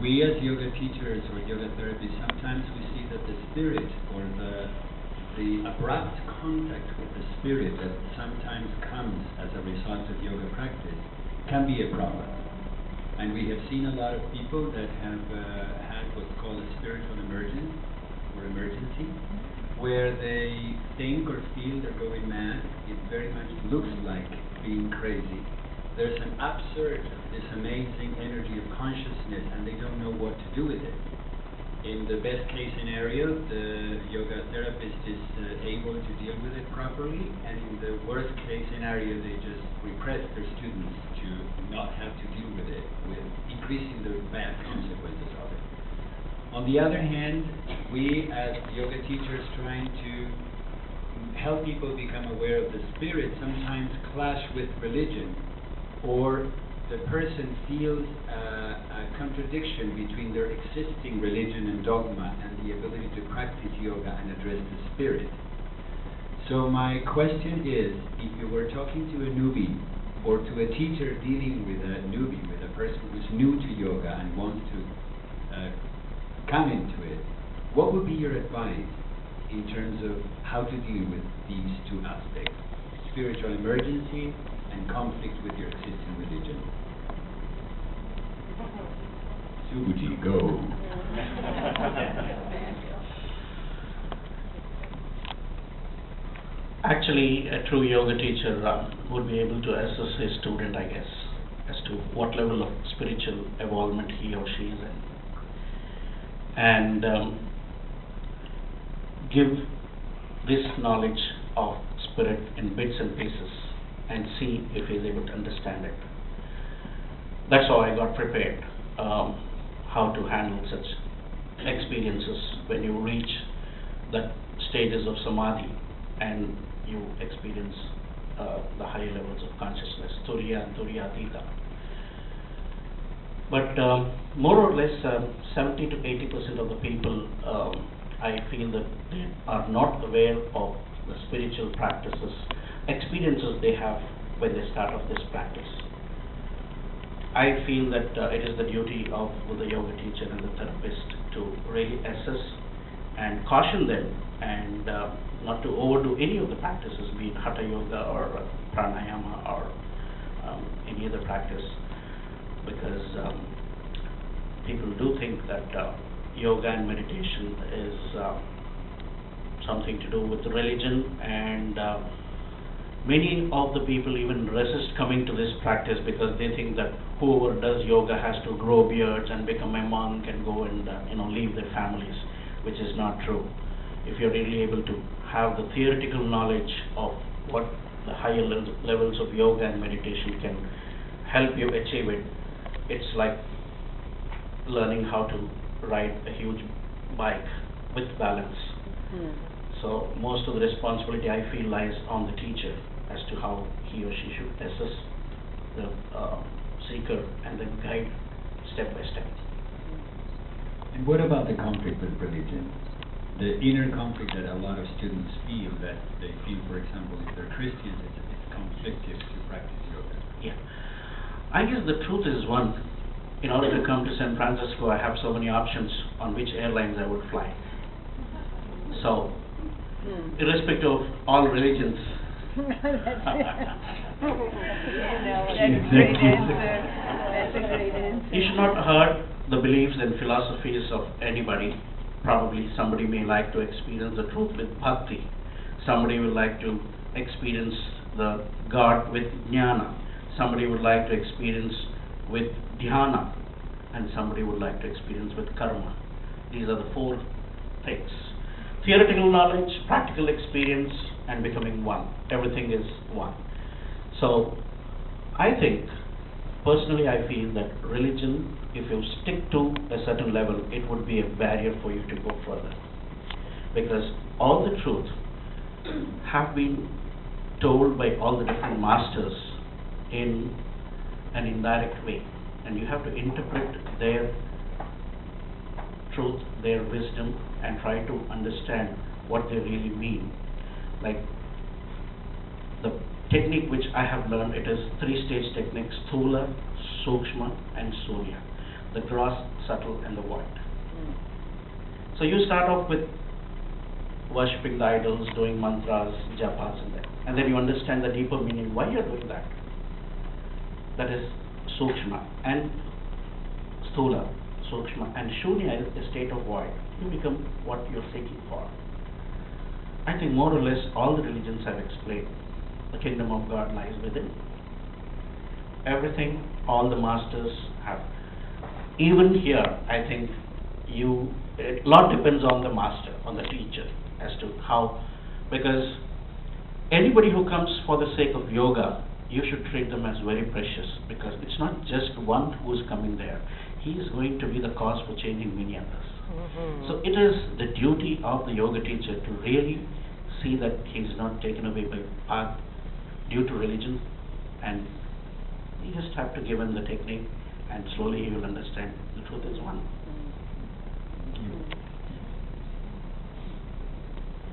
we as yoga teachers or yoga therapists, sometimes we see that the spirit or the abrupt contact with the spirit that sometimes comes as a result of yoga practice can be a problem. And we have seen a lot of people that have had what's called a spiritual emergence or emergency, where they think or feel they're going mad. It very much looks like being crazy. There's an upsurge of this amazing energy of consciousness, and they don't know what to do with it. In the best case scenario, the yoga therapist is able to deal with it properly, and in the worst case scenario, they just repress their students to not have to deal with it, with increasing the bad consequences of it. On the other hand, we as yoga teachers trying to help people become aware of the spirit sometimes clash with religion, or the person feels a contradiction between their existing religion and dogma and the ability to practice yoga and address the spirit. So my question is, if you were talking to a newbie or to a teacher dealing with a newbie, with a person who's new to yoga and wants to come into it, what would be your advice in terms of how to deal with these two aspects, spiritual emergency and conflict with your existing religion? Subhuji, go. Actually, a true yoga teacher would be able to assess his student, I guess, as to what level of spiritual evolvement he or she is in, and give this knowledge of spirit in bits and pieces and see if he is able to understand it. That's how I got prepared, how to handle such experiences when you reach the stages of samadhi and you experience the higher levels of consciousness, turiya and turiyatita. But more or less 70 to 80% of the people, I feel that they are not aware of the spiritual practices, experiences they have when they start off this practice. I feel that it is the duty of the yoga teacher and the therapist to really assess and caution them and not to overdo any of the practices, be it hatha yoga or pranayama or any other practice, because people do think that yoga and meditation is something to do with religion, and many of the people even resist coming to this practice because they think that whoever does yoga has to grow beards and become a monk and go and leave their families, which is not true. If you're really able to have the theoretical knowledge of what the higher levels of yoga and meditation can help you achieve it, it's like learning how to ride a huge bike with balance. So most of the responsibility, I feel, lies on the teacher as to how he or she should assess the seeker and then guide step by step. And what about the conflict with religion? The inner conflict that a lot of students feel, that they feel, for example, if they're Christians, it's conflictive to practice yoga. Yeah. I guess the truth is one. In order to come to San Francisco, I have so many options on which airlines I would fly. So, irrespective of all religions. That's a great answer. That's a great answer. You should not hurt the beliefs and philosophies of anybody. Probably somebody may like to experience the truth with bhakti. Somebody would like to experience the God with jnana. Somebody would like to experience with dhyana, and somebody would like to experience with karma. These are the four things: theoretical knowledge, practical experience, and becoming one. Everything is one. So I think, personally, I feel that religion, if you stick to a certain level, it would be a barrier for you to go further, because all the truth have been told by all the different masters in an indirect way, and you have to interpret their truth, their wisdom, and try to understand what they really mean. Like the technique which I have learned, it is 3-stage technique: Sthula, Sukshma, and Surya. the gross, subtle, and the void. So you start off with worshipping the idols, doing mantras, japas, and then you understand the deeper meaning why you're doing that. That is sukshma and sthula, sukshma, and shunya is a state of void. You become what you're seeking for. I think more or less all the religions have explained. The kingdom of God lies within. Everything, all the masters have. Even here, I think a lot depends on the master, on the teacher, as to how, because anybody who comes for the sake of yoga, you should treat them as very precious, because it's not just one who is coming there. He is going to be the cause for changing many others. So it is the duty of the yoga teacher to really see that he is not taken away by path due to religion, and you just have to give him the technique, and slowly he will understand the truth is one.